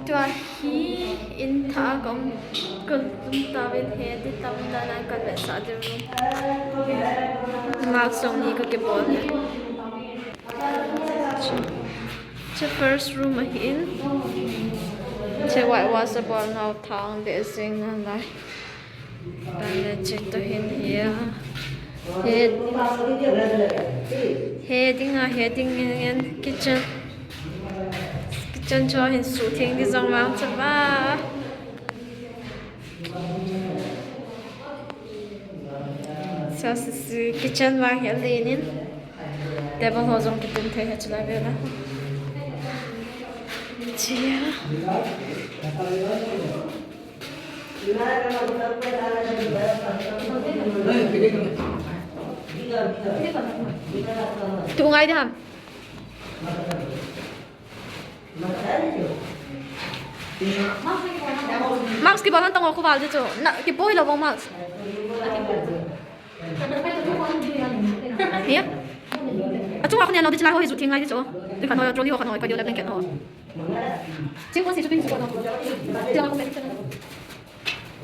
tua hi in tha kom kun ta vel he ti tam da na kan ve sa de room mark song ni ka ke bol the first room in che white was a ball now thang de sing na lai dan le check to hin here heading in kitchen cho hình số thiên đi dòng vào cho ba sao sự kitchen vàng hiện lên nín để bao hồ dòng kitchen thấy hết cho lại về đó chia tụi ngay đi hả Max cái bọn tao có vào chứ nè cái bôi là bông Max hiếp à chúng ta không nhận nó đi chơi hồi rút thiên ngay chứ tôi khăn hồi trốn đi hoặc hồi phải điều lại bên cạnh họ chính quan sĩ chụp hình chụp nó chưa không biết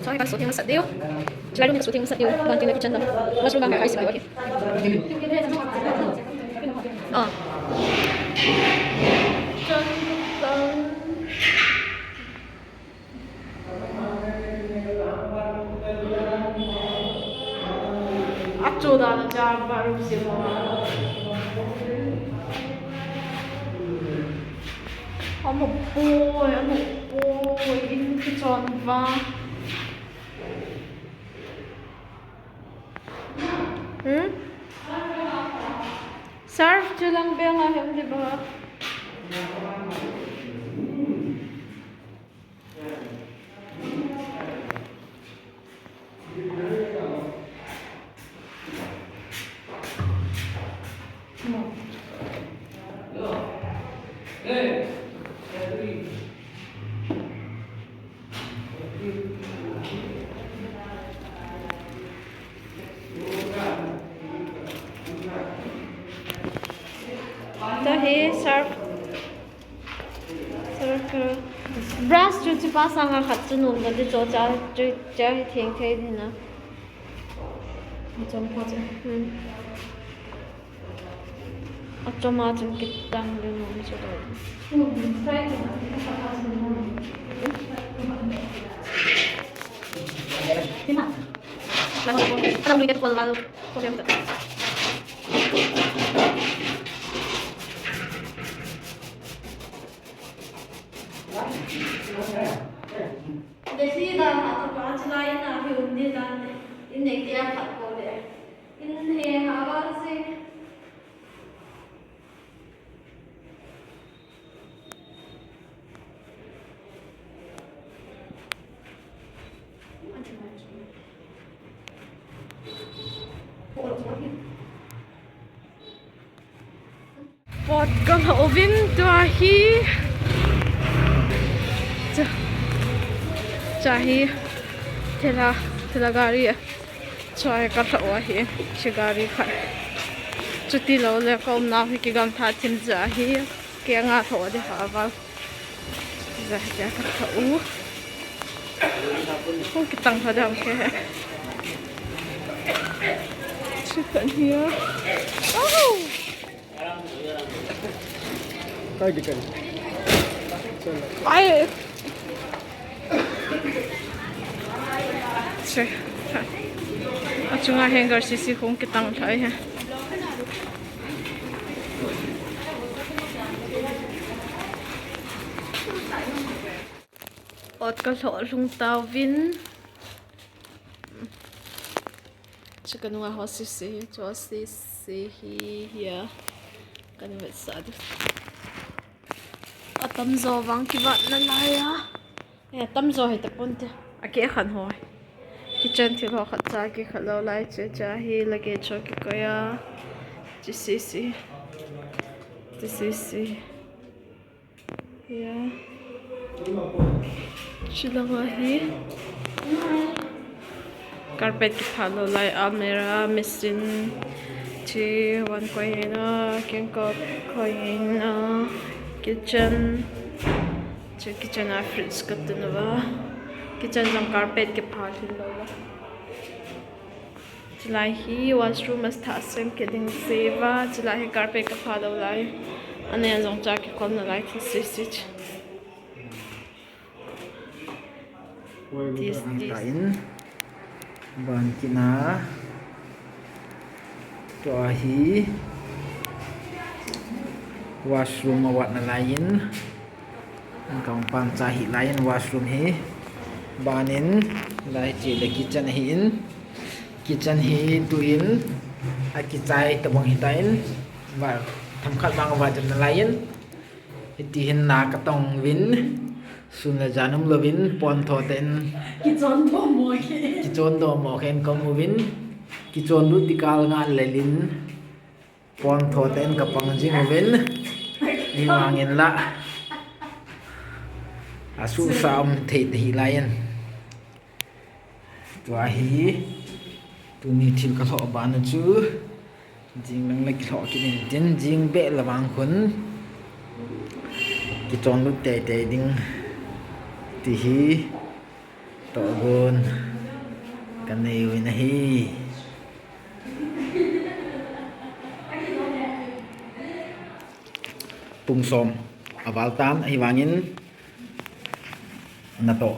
cho cái số tiền nó sạch điêu chơi luôn số tiền nó sạch điêu còn tiền nó chân đâu nó xuống bằng cái gì vậy Acuda já baru semua. Amo boy, ini kecon va. Surf je lang beng ahem di bawah. Tahi surf brush जो चिपा सांगा खच्चु नून बंदे जो चा थिंग थे ना जम पाचे अच्छा माचन कितना ले नून चलो Kenapa? Lalu kita beli kepala lalu kau yang tak. Desi dah atau kaca lain nak hiundi dan ini dia tak boleh. Ini apa sih? Pot kalau ovin tuahi. Chahi thela gari choi ka thawa hi chi gari kha chuti lo le kom na hi ki gam tha thim ja hi ke nga thawa de ha wal ja ja ka thau không ki tang tha dam ke chicken here oh kai dikan ai Sure. Achunga hanger sisi khung kitang thai ha. Ot ka tho lung tau vin. Chicken wa ho sisi cho sisi hi ya. Kan vet sad. Atam zo wang ki wat na la ya. Ya tam zo he ta ponte. Ake khan hoi. Kitchen thì họ khát cha cái khát lâu lại chơi cha hi là cái cho cái coi à chỉ xí yeah chỉ là hoa hi carpet cái khát lâu lại almera machine chỉ one coin na kiên cọp coin na kitchen kitchen a fridge ka tunwa kitchen jam carpet ke phal hin lo la chulai hi washroom as tha sem ke ding seva chulai hi carpet ka phal lo lai ane jong cha ke kon na lai thi switch this kain ban kina to hi washroom awat na lain ang pan cha hi lain washroom hi banin lai chi le kitchen hi tuin a ki chai tabang hi tain wa tham khat bang wa jan lain ti hin na ka tong win sun la janum lovin pon tho ten ki chon do mo khen kom win ki chon lu tikal ngan lelin pon tho ten ka pang jing win ni wangin la asu sam the hi lain tua hi tu ni thil ka tho ban chu jing nang le tho ki nin tin jing be lawang khun ki chon lu te te ding ti hi to gon kan nei win hi pung som awal tam hi wangin na to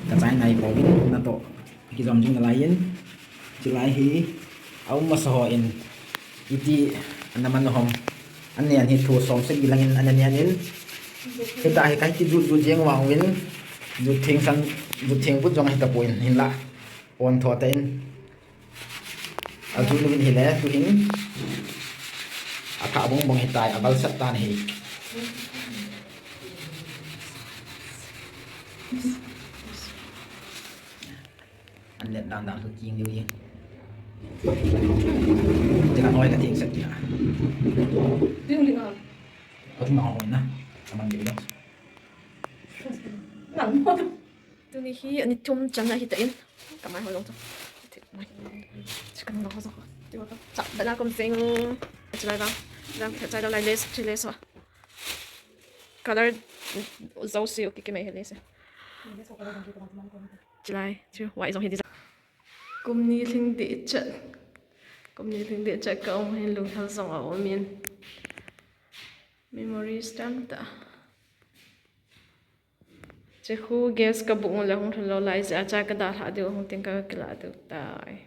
ka chai nai ko win na to ki jom jing lain chulai hi au ma so in iti anaman hom anian hi thu som se bilangin anian in hita hi kai ti du jeng wang win du thing put jong hi ta point hin la on tho ta in aju lu win hi le tu hin akha bong hi tai abal sat tan hi anh lên đàn đàn thuộc chiên như vậy chỉ là nói là thiện sạch kìa tiếng gì nào có chúng nó hỏi nè làm bằng gì đó nặng quá tôi nghĩ khi anh chung chân này thì tiện cảm ơn hồi lâu rồi chỉ cần nó rồi tôi có chặt đại gia công sinh chỉ lại vào đang phải chạy đâu lại lace chỉ lace à color dấu xíu cái mấy cái lace chỉ lại chứ ngoại giống hiện cùng ni linh địa chất các ông hay lùng thằng dòng ở miền memory stamp ta chỉ khu gas các bụng là không thể lâu lại sẽ trái cái đá hạ được không tiếng cái lạ được tại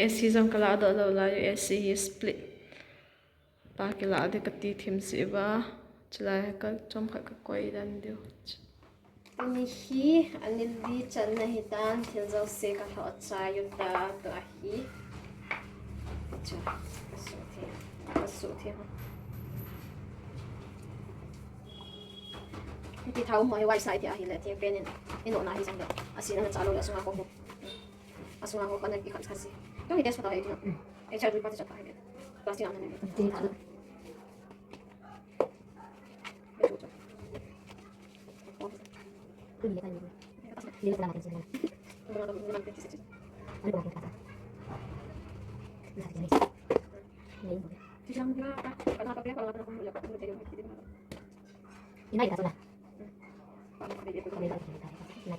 AC jam kala do lo la AC hi split pa kala de kati thim si ba chla ka chom kha ka koi dan dio ani hi ani li chan na hi dan thil zo se ka tho cha yu ta to a hi cha so the ti thau mo hi wai sai ti a hi le ti pen in no na hi sang da asina na cha lo la sunga ko asunga ko kana ki khan khasi तो ये टेस्ट पता है कि ये चार बात चलता है प्लास्टिक आने में ठीक है ये तो लगा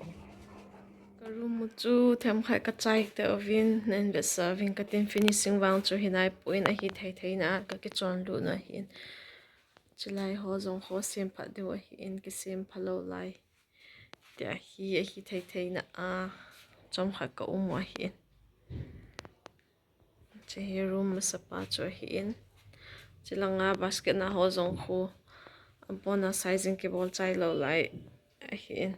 है room chu them khai ka chai te ovin nen be serving ka tin finishing wang chu hinai point a hi thei na ka ki chon lu na hin chulai ho zong ho sem pha de wa hin ki sem phalo lai te hi thei na a chom kha ka wa hin che hi room sapa chu hin chilanga basket na ho zong khu bona sizing ke bol chai lo lai a hin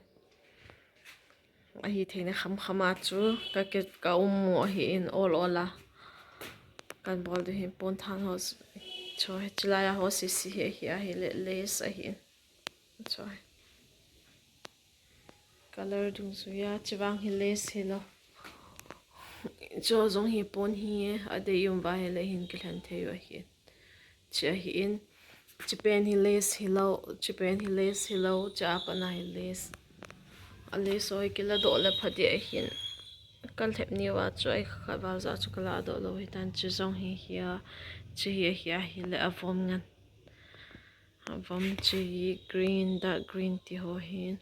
a hi theina khama chu ka ke ka mo hi in ola kan bol de hin pon than ho cho he chilaya ho si he hi le lace a hin cho color dung su ya chiwang hi lace hi lo cho zong hi pon hi a de yum ba he le hin ki hlan thei wa hi che hi in chipen hi lace hi lo cha pa na hi lace ale soi kila do la phadi a hin Kal thep ni wa chu ai kha bal za chu kala do lo hi tan chu zong hi hia chi hi le avom ngan avom chi green dark green ti ho hin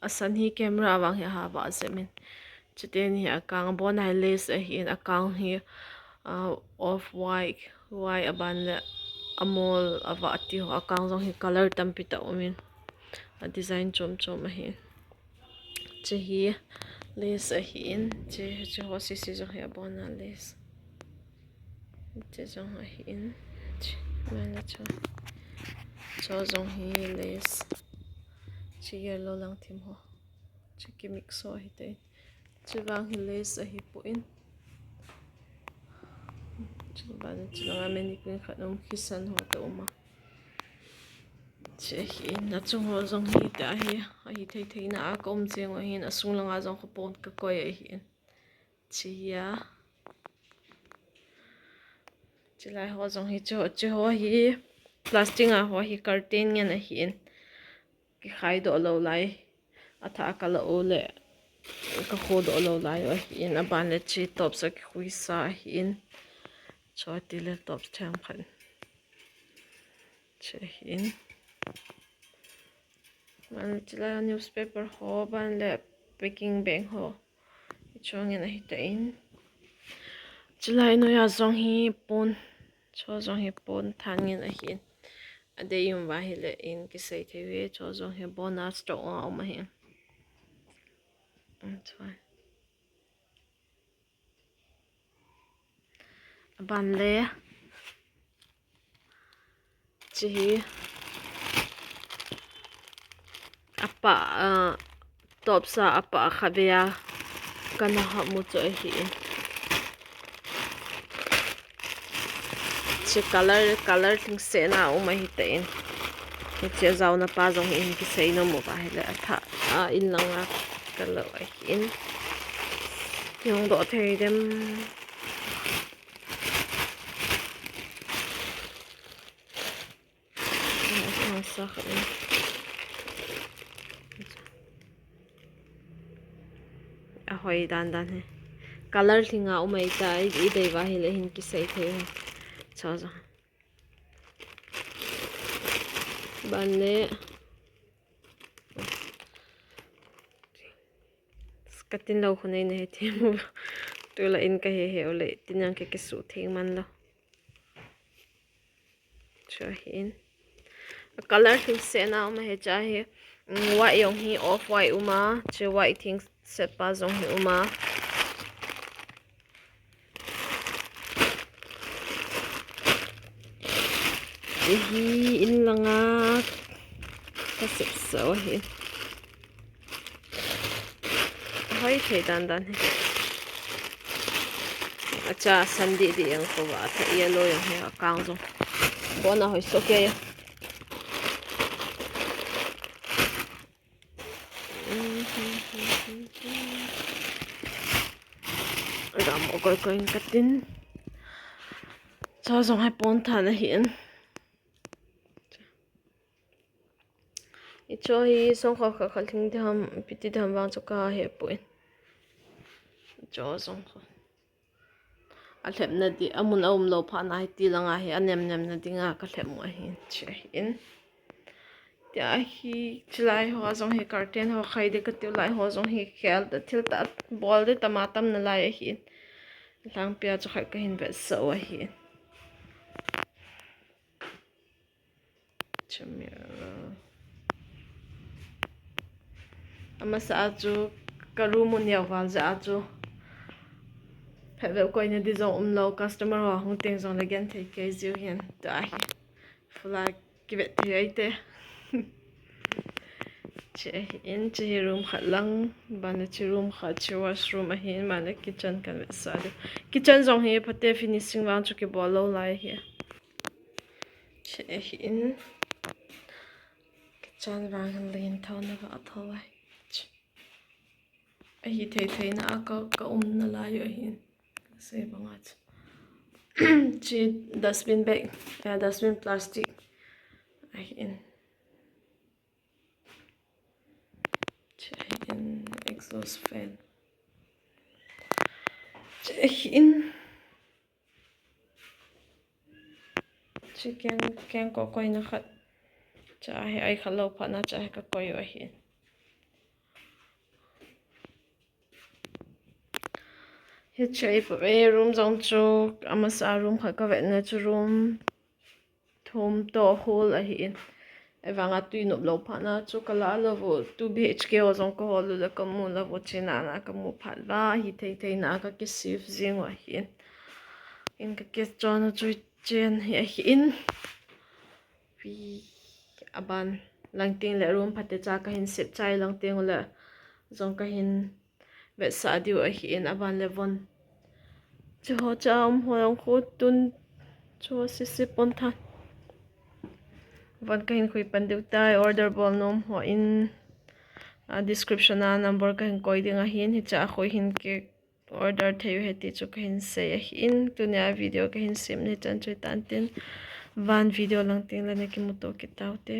asan hi camera wang hi ha ba zemin chuten hi akang bon hai lace a hin akang hi off white aban le amol awa ti ho akang zong hi color tampi ta umin a design chom chom a hin chi hi lace a hin chi ho si zong hi bon na lace chi zong a hin mana cho zong hi lace chi yellow lang thim ho chi ki mix ho hi te chi wang hi lace a hi po in chi ban chi lang ameni pin khanom khisan ho to ma chi hi na chung ho zong hi ta hi a hi thei na a kom cheng ho hin asung langa zong kho pon ka koi a hi chi ya chi lai ho zong hi chi ho hi plastic a ho hi curtain ngen a hin ki khai do lo lai atha ka lo le ka kho do lo lai a hin a ban le chi top sa ki hui sa hin cho ti le top thang khan che hin man chila newspaper ho ban le packing bag ho chong in a hi ta in chila no ya zong hi pon cho zong hi pon thang in a hin ade yum wa hi le in ki sei the we cho zong hi bonus to a ma hin choi ban le chi apa top sa apa khavia kana ha mu choi hi chi color thing se na o ma hi te in che zau na pa zong in ki sei no mo ba hi le tha in langa kalo a hin yong do thei dem sa khain a hoi dan he color thinga o mai ta i dei wa hi le hin ki sei the cha za ban le skatin lo khunai ne the mu tu la in ka he ole tinang ke su theng man lo cha hin color thing se na ma he cha he white yong hi off white uma che white thing set pa zong hi uma hi in langa ka sep so hi hoi thei dan he acha sandi di yang ko wa tha yellow yang he akang zong bona hoi so ke ram o ko in katin cho zong hai pon tha na hian i cho hi song kha kha thing dham piti dham wang chu ka he puin cho zong kha a thlep na di amun awm lo pha na hi ti langa hi anem na dinga ka thlep mo hi che in tia hi chilai ho zong hi curtain ho khai de ka tiu lai ho zong hi khel da thil ta bol de tamatam na lai hi lang pia chu khai ka hin be so hi chamira ama sa chu karu mun ya wal za chu phebe ko ina di zong lo customer ho hung teng zong le gen thei ke ziu hian ta hi fula ki vet thi ai te che in che room khat lang ban che room khat che washroom a hin man le kitchen kan ve sa de kitchen zong hi phate finishing wang chu ki bol lo lai hi che in kitchen wang lin thon na va thawai a hi thei na ka na la yo hin se bangat chi dustbin bag dustbin plastic a hin exhaust exhaust fan in chicken ken ko koi na khat chahe ai khalo phana chahe ka koi wa hi he chai pa room jong chu amasa room kha ka ve na chu room thum to hole a hi in evanga tui nop lo phana chu kala lo vo 2 BHK o jong ko holu la kamu la vo china na kamu phalwa hi thei na ka ki sif jing wa hi in ka ke chona chu chen hi in pi aban langting le room phate cha ka hin set chai langting la jong ka hin ve sa diu a hi in aban le von chu ho cham ho ko tun chu si pon tha van ka hin khui pan diu tai order bol nom ho in description a number ka hin koi dinga hin hi cha khoi hin ke order theu heti chu ka hin se in tunia video ka hin sim ni chan chui tan tin van video lang ting la ne ki muto ki taute